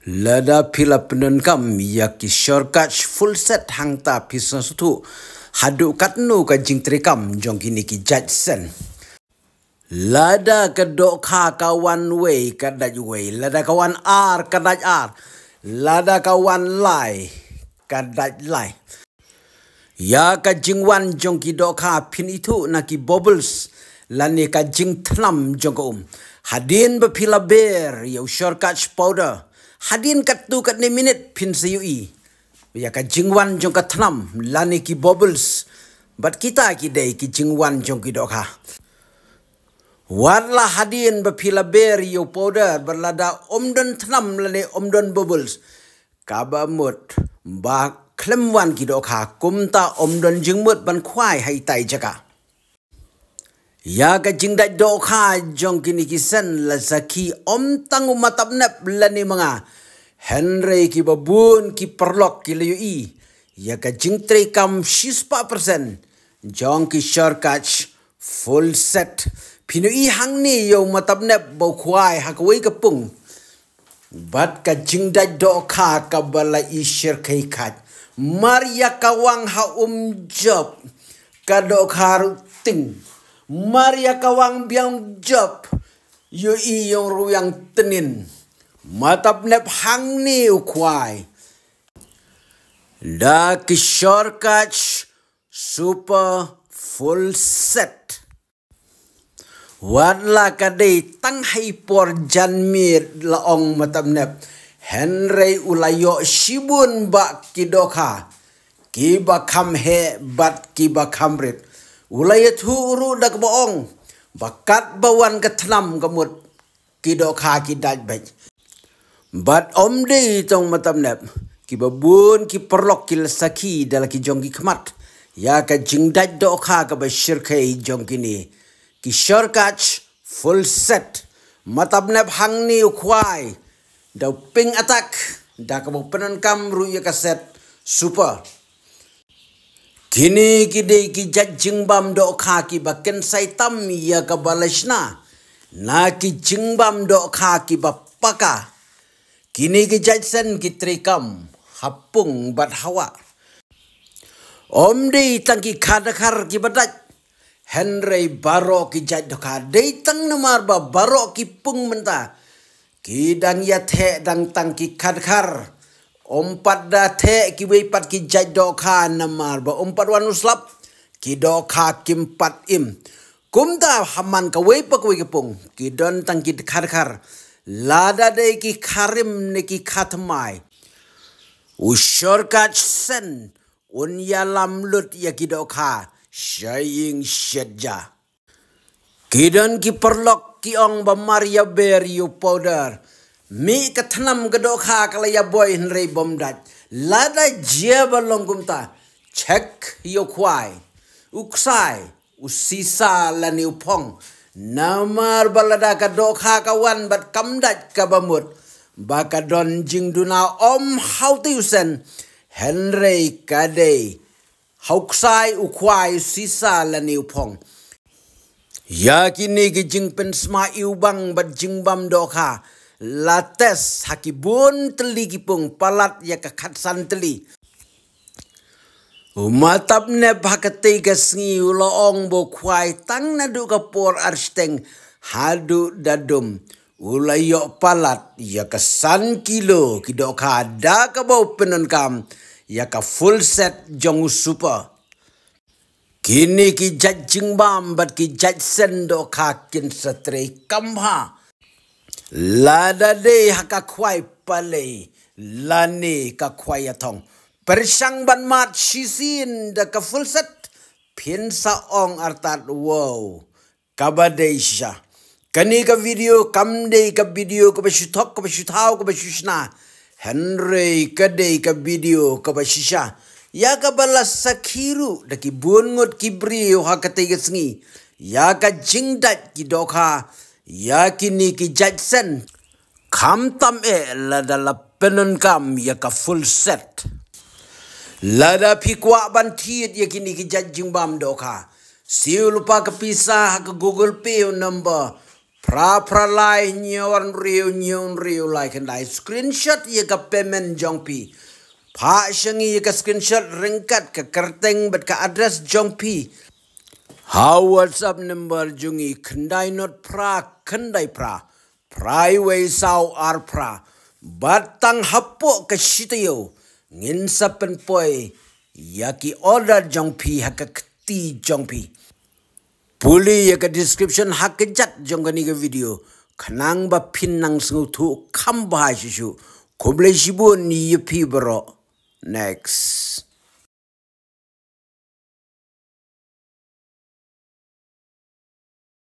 Lada pila penenkam ya ki shortcut full set hangta pisa sutu hadu katnu ka jing trikam jong kini ki Jackson. Lada ka dok ka one way ka daj way, lada ka one R ka daj R, lada ka one lie ka daj lie. Ya ka jing wan jong ki dok ka pin itu na ki bubbles lani ka jing tlam jong ka hadin ba pila ber ya shortcut powder. Hadin kat tu kat ni minit pin sayui. Ya ka jingwan jong ka thnam lani ki bubbles. Bat kita ki dei ki jingwan jong ki dokha. Warla hadin ba pila ber yo powder berlada omdon thnam lani omdon bubbles. Kaba mut ba klemwan ki dokha kumta omdon jingmut ban khwai hai tai jaka. Ya ka jingdai dokha jong kini kisen la zaki om tangu matap nep lani mga Henry ki babun ki perlok ki leui ya ka jingtre kam 6% jong ki shortcut full set pinui hang ni yo matap nep bo khwai hakwai ka pung bat ka jingdai dokha ka bala I shir kai khat maria kawang ha job ka dokha ting Maria kawang biang job yo I yung ruyang tenin matap nep hang ni ukwai da ki shortcut super full set wadla kadai tang hai por janmir laong matap nep Henry ulayo shibun ba kidokha ki ba kham he bat ki ba khamrit Ulaya thuru dak boong bakat bawan ketlam kamut kido kha ki daj baj bat omde tong matam nep ki babun ki perlok ki saki dal ki jong ki khmat ya ka jingdaj do kha ka bashir khai jong kini ki shortcut full set matam nep hang ni khwai da ping attack da ka penan kam ru ya ka set super Kini kidei ki jingbam do kha ki baken saitam ya ka balashna na ki jingbam do kha ki bapaka kini ki Jackson ki trikam hapung bat hawa omdi tang ki khadakar ki badaj Henry baro ki jaj do kha dei tang namar ba baro ki pung menta ki dang ya the dang tang ki khadakar Ompat da the ki weipat ki jaj dokha namar ba ompat wan uslap ki dokha kimpat im kumta haman ka weipak weipung ki don tang ki khar lada de ki kharim ne ki khatmai ushorkat sen un yalam lut ya ki dokha shaying shedja ki don ki perlok ki ong ba maria ber you powder Mi katnam gadokha kalaya boy Henry bomdat lada jeba longkumta check yo kwai uksai usisa lani upong namar balada gadokha kawan bat kamdat kabamut bakadon jingduna om hautiusen Henry kade hauksai ukwai sisa lani upong yakini ki jingpen sma iubang bat jingbam dokha Lates hakibun teli kipung palat ya kakatsan teli. Umatap ne bakate gasngi uloong bo kwai tang nadu kapor arsteng hadu dadum ulayo palat ya kasan kilo kidoka da kabau penenkam ya ka full set jong super. Kini ki jajing bam bat ki jajsen do kakin satre kamha. Lada de haka kwai pale lani ka kwai atong persang ban mat shisin da ka full set pin sa ong artat wow kabadesha kani ka video kamde ka video ka bashutok ka bashutau ka bashushna Henry kade ka video ka bashisha ya ka bala sakiru da ki bungut ki brio hakate gasngi ya ka jingdat ki dokha Ya kini ki Jackson kam tam lada la penenkam ya ka full set lada pikwa bantit ya kini ki jajing bam dokha siu lupa ke pisah ke Google Pay number pra lai nyawan riu lai kendai screenshot ye ka payment jongpi. Pa shangi ye ka screenshot ringkat ke kerteng bet ka address jongpi. How WhatsApp number jungi kendai not pra kendai pra. Prai sau ar pra. Batang hapuk ke sitayo. Ngin sapen poi. Yaki order jongpi haka keti jongpi. Puli ya ke description hak kejat jongkani ke video. Kanang ba pinang sengutu kambah sisu. Koble sibun ni yepi bro. Next.